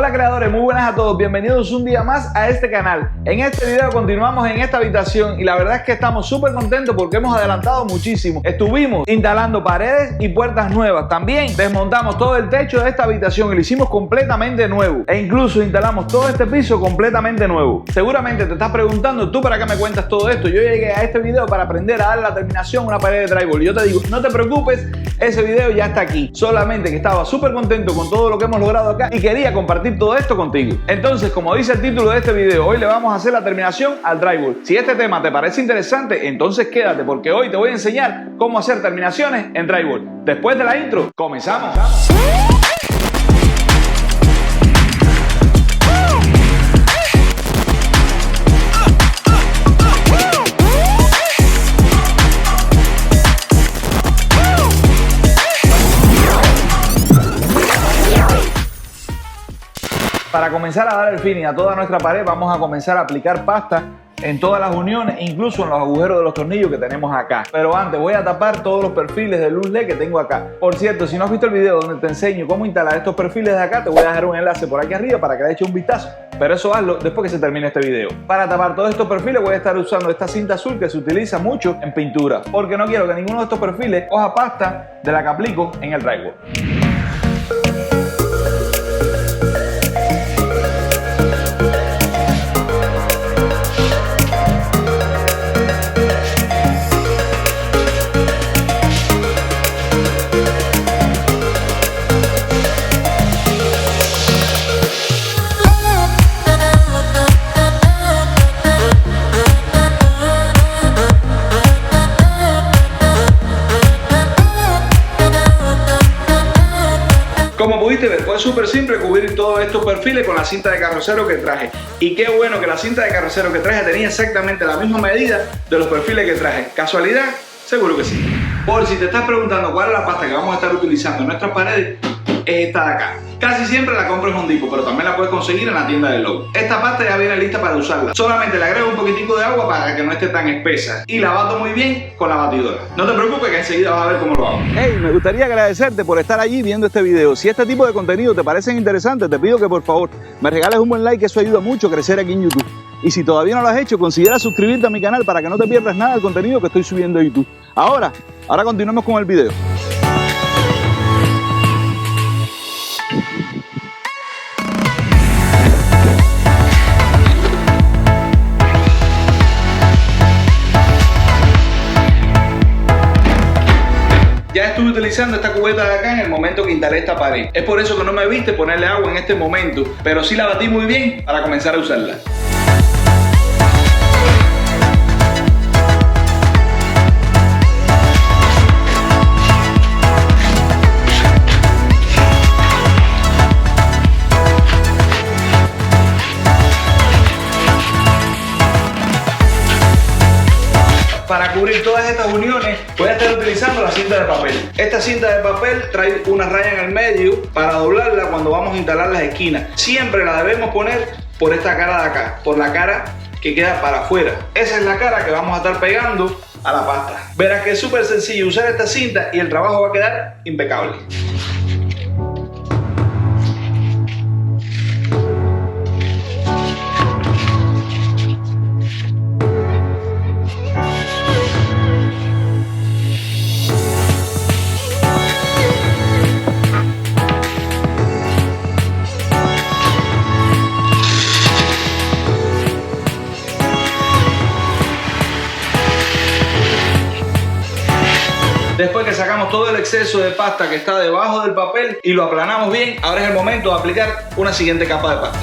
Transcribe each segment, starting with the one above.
Hola creadores, muy buenas a todos, bienvenidos un día más a este canal. En este video continuamos en esta habitación y la verdad es que estamos súper contentos porque hemos adelantado muchísimo. Estuvimos instalando paredes y puertas nuevas, también desmontamos todo el techo de esta habitación y lo hicimos completamente nuevo e incluso instalamos todo este piso completamente nuevo. Seguramente te estás preguntando, ¿tú para qué me cuentas todo esto? Yo llegué a este video para aprender a dar la terminación a una pared de drywall y yo te digo, no te preocupes, ese video ya está aquí. Solamente que estaba súper contento con todo lo que hemos logrado acá y quería compartir todo esto contigo. Entonces, como dice el título de este video, hoy le vamos a hacer la terminación al drywall. Si este tema te parece interesante, entonces quédate porque hoy te voy a enseñar cómo hacer terminaciones en drywall. Después de la intro, comenzamos. Para comenzar a dar el finish a toda nuestra pared, vamos a comenzar a aplicar pasta en todas las uniones, incluso en los agujeros de los tornillos que tenemos acá. Pero antes voy a tapar todos los perfiles de luz LED que tengo acá. Por cierto, si no has visto el video donde te enseño cómo instalar estos perfiles de acá, te voy a dejar un enlace por aquí arriba para que le eches un vistazo. Pero eso hazlo después que se termine este video. Para tapar todos estos perfiles voy a estar usando esta cinta azul que se utiliza mucho en pintura, porque no quiero que ninguno de estos perfiles coja pasta de la que aplico en el drywall. Como pudiste ver, fue súper simple cubrir todos estos perfiles con la cinta de carrocero que traje. Y qué bueno que la cinta de carrocero que traje tenía exactamente la misma medida de los perfiles que traje. ¿Casualidad? Seguro que sí. Por si te estás preguntando cuál es la pasta que vamos a estar utilizando en nuestras paredes, es esta de acá. Casi siempre la compro en Home Depot, pero también la puedes conseguir en la tienda de Lowe's. Esta pasta ya viene lista para usarla. Solamente le agrego un poquitico de agua para que no esté tan espesa. Y la bato muy bien con la batidora. No te preocupes que enseguida vas a ver cómo lo hago. Hey, me gustaría agradecerte por estar allí viendo este video. Si este tipo de contenido te parecen interesantes, te pido que por favor me regales un buen like, que eso ayuda mucho a crecer aquí en YouTube. Y si todavía no lo has hecho, considera suscribirte a mi canal para que no te pierdas nada del contenido que estoy subiendo a YouTube. Ahora continuemos con el video. Ya estuve utilizando esta cubeta de acá en el momento que instalé esta pared. Es por eso que no me viste ponerle agua en este momento, pero sí la batí muy bien para comenzar a usarla. Para cubrir todas estas uniones voy a estar utilizando la cinta de papel. Esta cinta de papel trae una raya en el medio para doblarla cuando vamos a instalar las esquinas. Siempre la debemos poner por esta cara de acá, por la cara que queda para afuera. Esa es la cara que vamos a estar pegando a la pasta. Verás que es súper sencillo usar esta cinta y el trabajo va a quedar impecable. Después que sacamos todo el exceso de pasta que está debajo del papel y lo aplanamos bien, ahora es el momento de aplicar una siguiente capa de pasta.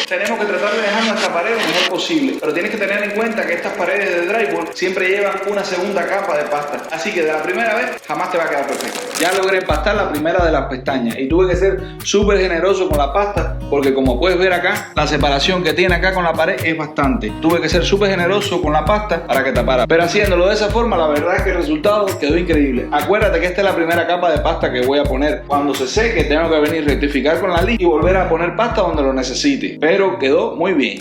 Tenemos que tratar de dejar nuestra pared lo mejor posible, pero tienes que tener en cuenta que estas paredes de drywall siempre llevan una segunda capa de pasta. Así que de la primera vez jamás te va a quedar perfecto. Ya logré empastar la primera de las pestañas y tuve que ser súper generoso con la pasta porque, como puedes ver acá, la separación que tiene acá con la pared es bastante. Tuve que ser súper generoso con la pasta para que tapara. Pero haciéndolo de esa forma, la verdad es que el resultado quedó increíble. Acuérdate que esta es la primera capa de pasta que voy a poner. Cuando se seque tengo que venir a rectificar con la lija y volver a poner pasta donde lo necesite. Pero quedó muy bien.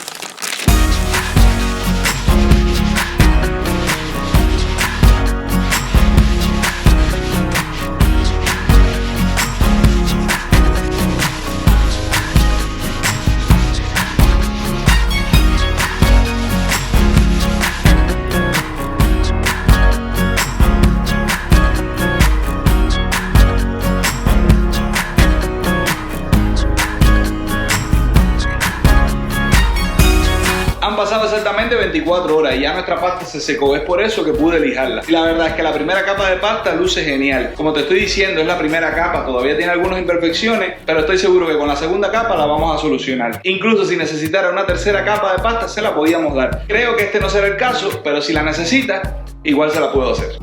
Han pasado exactamente 24 horas y ya nuestra pasta se secó. Es por eso que pude lijarla. Y la verdad es que la primera capa de pasta luce genial. Como te estoy diciendo, es la primera capa. Todavía tiene algunas imperfecciones, pero estoy seguro que con la segunda capa la vamos a solucionar. Incluso si necesitara una tercera capa de pasta, se la podíamos dar. Creo que este no será el caso, pero si la necesita, igual se la puedo hacer.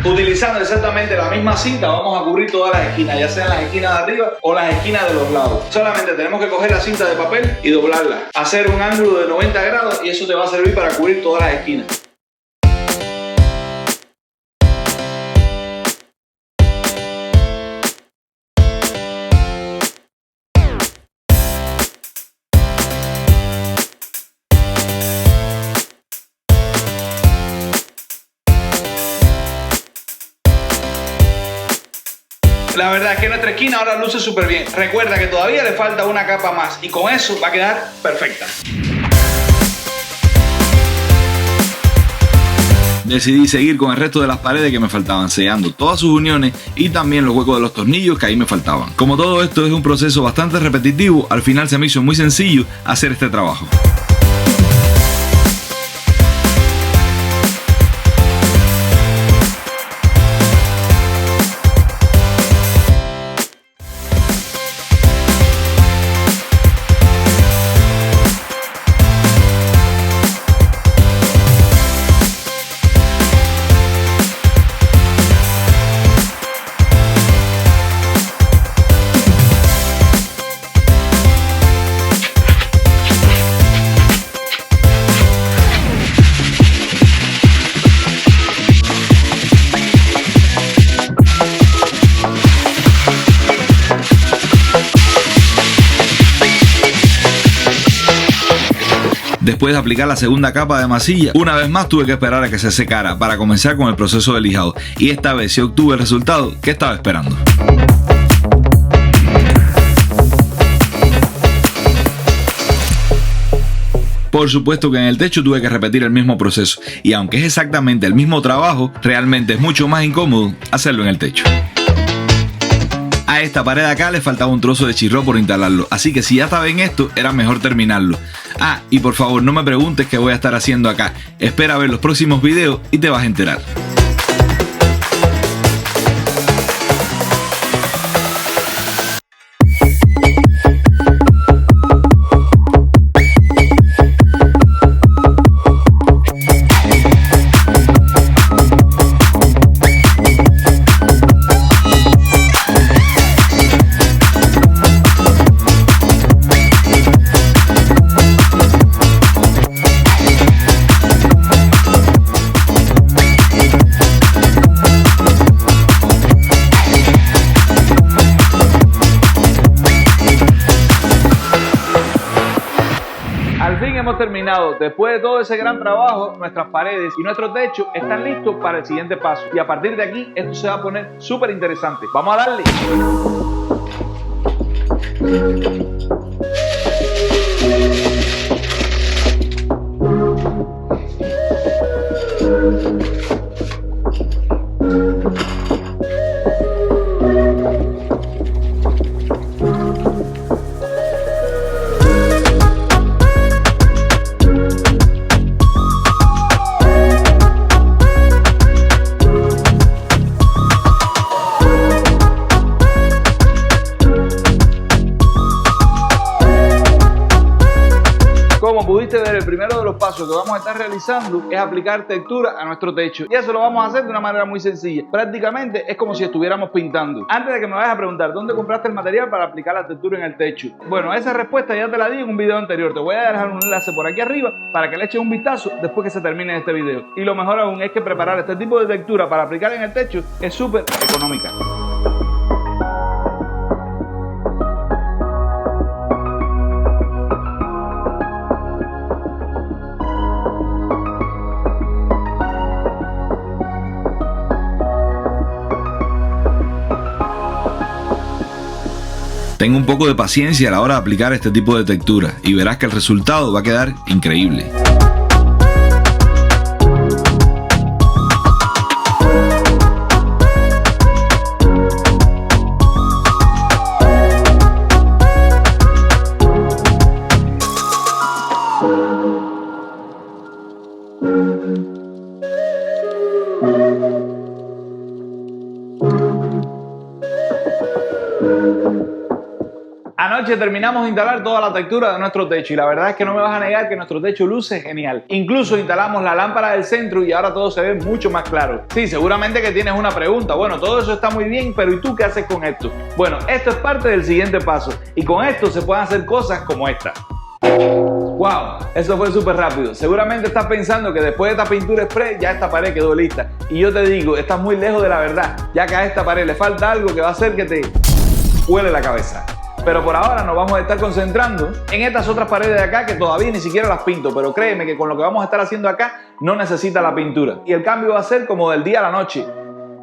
Utilizando exactamente la misma cinta vamos a cubrir todas las esquinas, ya sean las esquinas de arriba o las esquinas de los lados. Solamente tenemos que coger la cinta de papel y doblarla, hacer un ángulo de 90 grados y eso te va a servir para cubrir todas las esquinas. La verdad es que nuestra esquina ahora luce súper bien. Recuerda que todavía le falta una capa más y con eso va a quedar perfecta. Decidí seguir con el resto de las paredes que me faltaban, sellando todas sus uniones y también los huecos de los tornillos que ahí me faltaban. Como todo esto es un proceso bastante repetitivo, al final se me hizo muy sencillo hacer este trabajo. Después de aplicar la segunda capa de masilla, una vez más tuve que esperar a que se secara para comenzar con el proceso de lijado. Y esta vez sí obtuve el resultado que estaba esperando. Por supuesto que en el techo tuve que repetir el mismo proceso. Y aunque es exactamente el mismo trabajo, realmente es mucho más incómodo hacerlo en el techo. A esta pared de acá le faltaba un trozo de chirro por instalarlo, así que si ya estaba en esto, era mejor terminarlo. Ah, y por favor no me preguntes qué voy a estar haciendo acá. Espera a ver los próximos videos y te vas a enterar. Hemos terminado. Después de todo ese gran trabajo, nuestras paredes y nuestro techo están listos para el siguiente paso. Y a partir de aquí, esto se va a poner súper interesante. ¡Vamos a darle! ver, el primero de los pasos que vamos a estar realizando es aplicar textura a nuestro techo. Y eso lo vamos a hacer de una manera muy sencilla. Prácticamente es como si estuviéramos pintando. Antes de que me vayas a preguntar dónde compraste el material para aplicar la textura en el techo, bueno, esa respuesta ya te la di en un video anterior. Te voy a dejar un enlace por aquí arriba para que le eches un vistazo después que se termine este video. Y lo mejor aún es que preparar este tipo de textura para aplicar en el techo es súper económica. Ten un poco de paciencia a la hora de aplicar este tipo de textura y verás que el resultado va a quedar increíble. Anoche terminamos de instalar toda la textura de nuestro techo y la verdad es que no me vas a negar que nuestro techo luce genial. Incluso instalamos la lámpara del centro y ahora todo se ve mucho más claro. Sí, seguramente que tienes una pregunta. Bueno, todo eso está muy bien, pero ¿y tú qué haces con esto? Bueno, esto es parte del siguiente paso y con esto se pueden hacer cosas como esta. ¡Wow! Eso fue súper rápido. Seguramente estás pensando que después de esta pintura spray ya esta pared quedó lista. Y yo te digo, estás muy lejos de la verdad, ya que a esta pared le falta algo que va a hacer que te huele la cabeza. Pero por ahora nos vamos a estar concentrando en estas otras paredes de acá que todavía ni siquiera las pinto, pero créeme que con lo que vamos a estar haciendo acá no necesita la pintura. Y el cambio va a ser como del día a la noche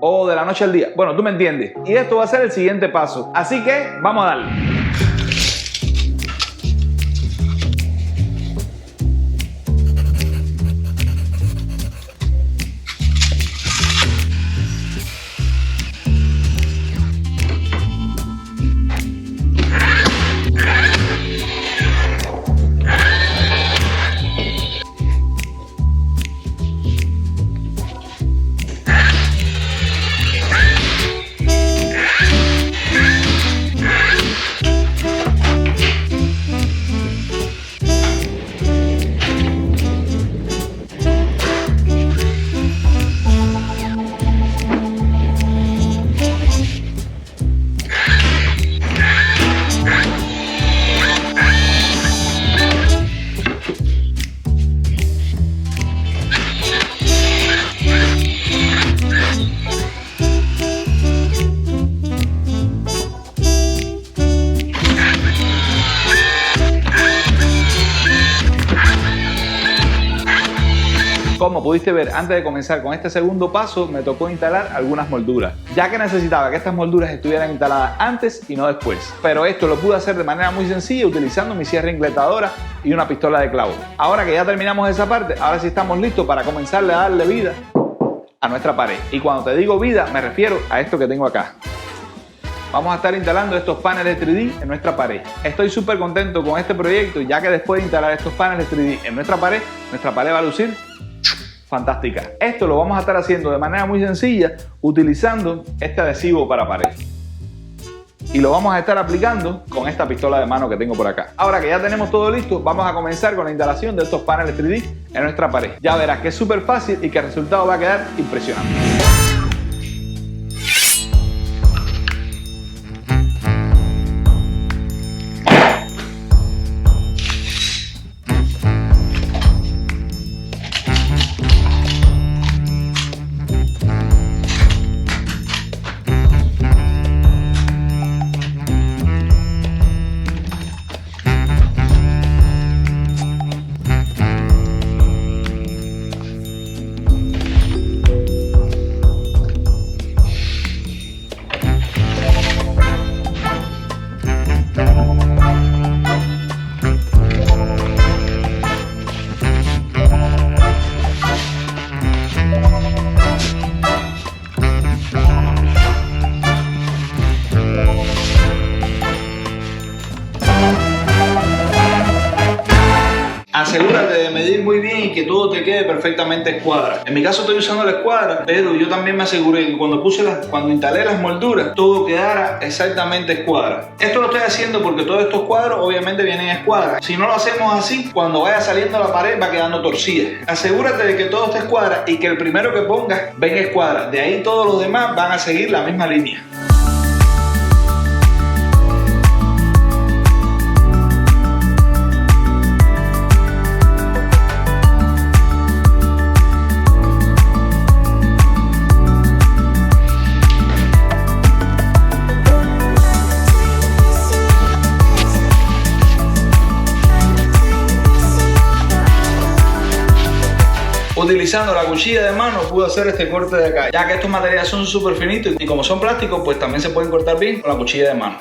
o de la noche al día. Bueno, tú me entiendes. Y esto va a ser el siguiente paso. Así que vamos a darle. Como pudiste ver, antes de comenzar con este segundo paso, me tocó instalar algunas molduras, ya que necesitaba que estas molduras estuvieran instaladas antes y no después. Pero esto lo pude hacer de manera muy sencilla utilizando mi sierra ingletadora y una pistola de clavo. Ahora que ya terminamos esa parte, ahora sí estamos listos para comenzarle a darle vida a nuestra pared. Y cuando te digo vida, me refiero a esto que tengo acá. Vamos a estar instalando estos paneles 3D en nuestra pared. Estoy súper contento con este proyecto, ya que después de instalar estos paneles 3D en nuestra pared va a lucir fantástica. Esto lo vamos a estar haciendo de manera muy sencilla utilizando este adhesivo para pared. Y lo vamos a estar aplicando con esta pistola de mano que tengo por acá. Ahora que ya tenemos todo listo, vamos a comenzar con la instalación de estos paneles 3D en nuestra pared. Ya verás que es súper fácil y que el resultado va a quedar impresionante. bien y que todo te quede perfectamente escuadra. En mi caso estoy usando la escuadra, pero yo también me aseguré que cuando instalé las molduras todo quedara exactamente escuadra. Esto lo estoy haciendo porque todos estos cuadros obviamente vienen escuadra. Si no lo hacemos así, cuando vaya saliendo la pared va quedando torcida. Asegúrate de que todo esté escuadra y que el primero que pongas venga escuadra. De ahí todos los demás van a seguir la misma línea. Utilizando la cuchilla de mano pude hacer este corte de acá, ya que estos materiales son súper finitos y como son plásticos pues también se pueden cortar bien con la cuchilla de mano.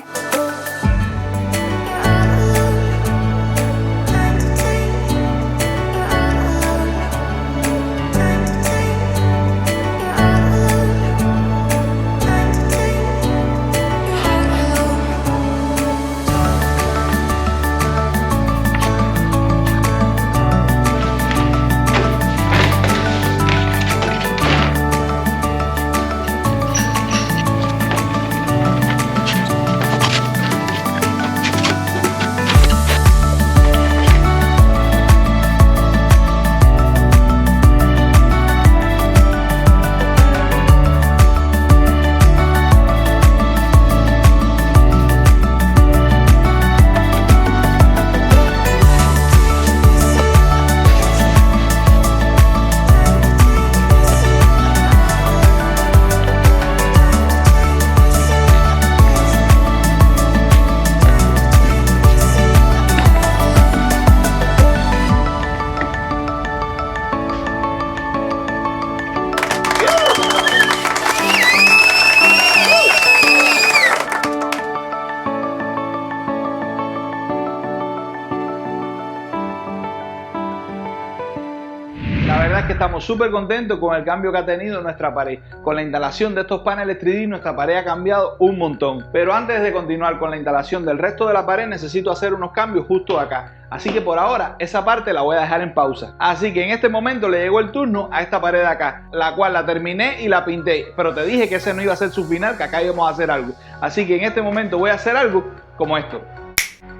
La verdad es que estamos súper contentos con el cambio que ha tenido nuestra pared. Con la instalación de estos paneles 3D nuestra pared ha cambiado un montón. Pero antes de continuar con la instalación del resto de la pared necesito hacer unos cambios justo acá. Así que por ahora esa parte la voy a dejar en pausa. Así que en este momento le llegó el turno a esta pared de acá, la cual la terminé y la pinté. Pero te dije que ese no iba a ser su final, que acá íbamos a hacer algo. Así que en este momento voy a hacer algo como esto.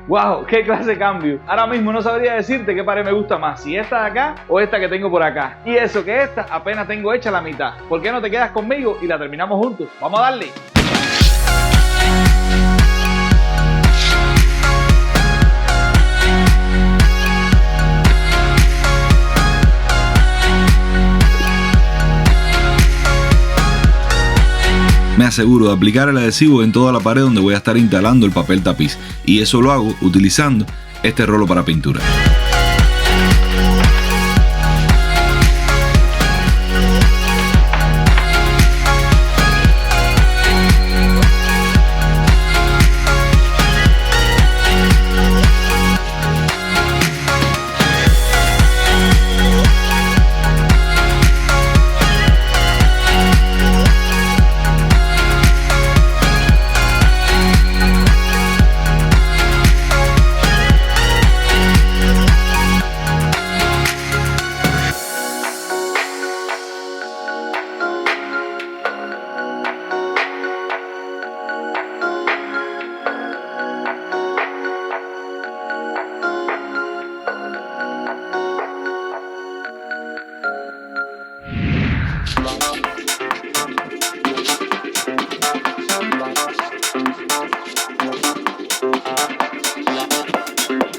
¡Wow! ¡Qué clase de cambio! Ahora mismo no sabría decirte qué pared me gusta más, si esta de acá o esta que tengo por acá. Y eso que esta apenas tengo hecha la mitad. ¿Por qué no te quedas conmigo y la terminamos juntos? ¡Vamos a darle! Me aseguro de aplicar el adhesivo en toda la pared donde voy a estar instalando el papel tapiz, y eso lo hago utilizando este rolo para pintura.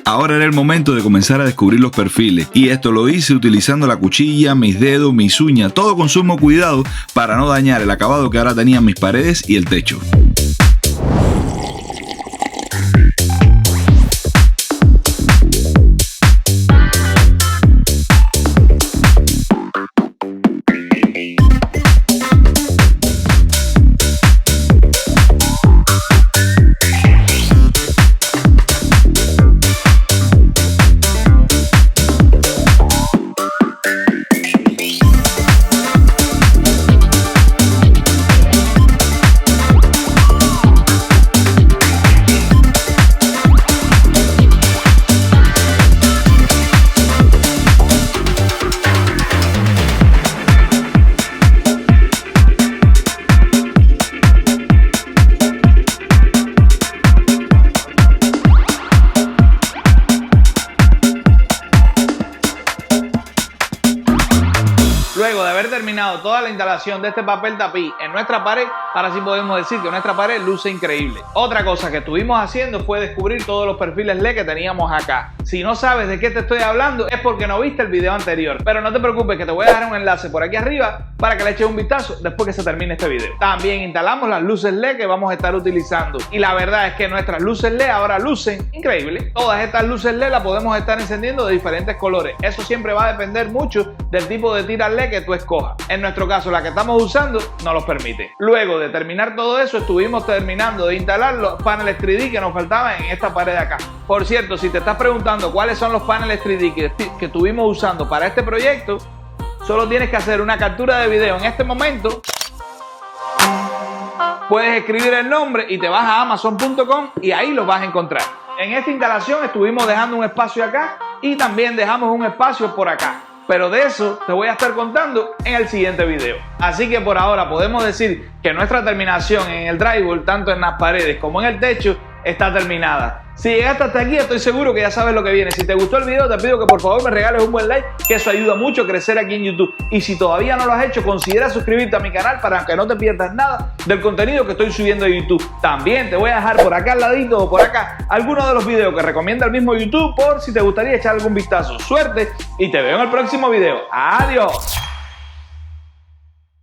Ahora era el momento de comenzar a descubrir los perfiles, y esto lo hice utilizando la cuchilla, mis dedos, mis uñas, todo con sumo cuidado para no dañar el acabado que ahora tenían mis paredes y el techo. Luego de haber terminado toda la instalación de este papel tapiz en nuestra pared, ahora sí podemos decir que nuestra pared luce increíble. Otra cosa que estuvimos haciendo fue descubrir todos los perfiles LED que teníamos acá. Si no sabes de qué te estoy hablando es porque no viste el video anterior, pero no te preocupes que te voy a dejar un enlace por aquí arriba para que le eches un vistazo después que se termine este video. También instalamos las luces LED que vamos a estar utilizando y la verdad es que nuestras luces LED ahora lucen increíble. Todas estas luces LED las podemos estar encendiendo de diferentes colores. Eso siempre va a depender mucho del tipo de tira LED que tú escojas. En nuestro caso, la que estamos usando nos los permite. Luego de terminar todo eso, estuvimos terminando de instalar los paneles 3D que nos faltaban en esta pared de acá. Por cierto, si te estás preguntando cuáles son los paneles 3D que estuvimos usando para este proyecto, solo tienes que hacer una captura de video en este momento. Puedes escribir el nombre y te vas a Amazon.com y ahí los vas a encontrar. En esta instalación estuvimos dejando un espacio acá y también dejamos un espacio por acá. Pero de eso te voy a estar contando en el siguiente video. Así que por ahora podemos decir que nuestra terminación en el drywall, tanto en las paredes como en el techo, está terminada. Si llegaste hasta aquí, estoy seguro que ya sabes lo que viene. Si te gustó el video, te pido que por favor me regales un buen like, que eso ayuda mucho a crecer aquí en YouTube. Y si todavía no lo has hecho, considera suscribirte a mi canal para que no te pierdas nada del contenido que estoy subiendo a YouTube. También te voy a dejar por acá al ladito o por acá algunos de los videos que recomienda el mismo YouTube por si te gustaría echar algún vistazo. Suerte y te veo en el próximo video. Adiós.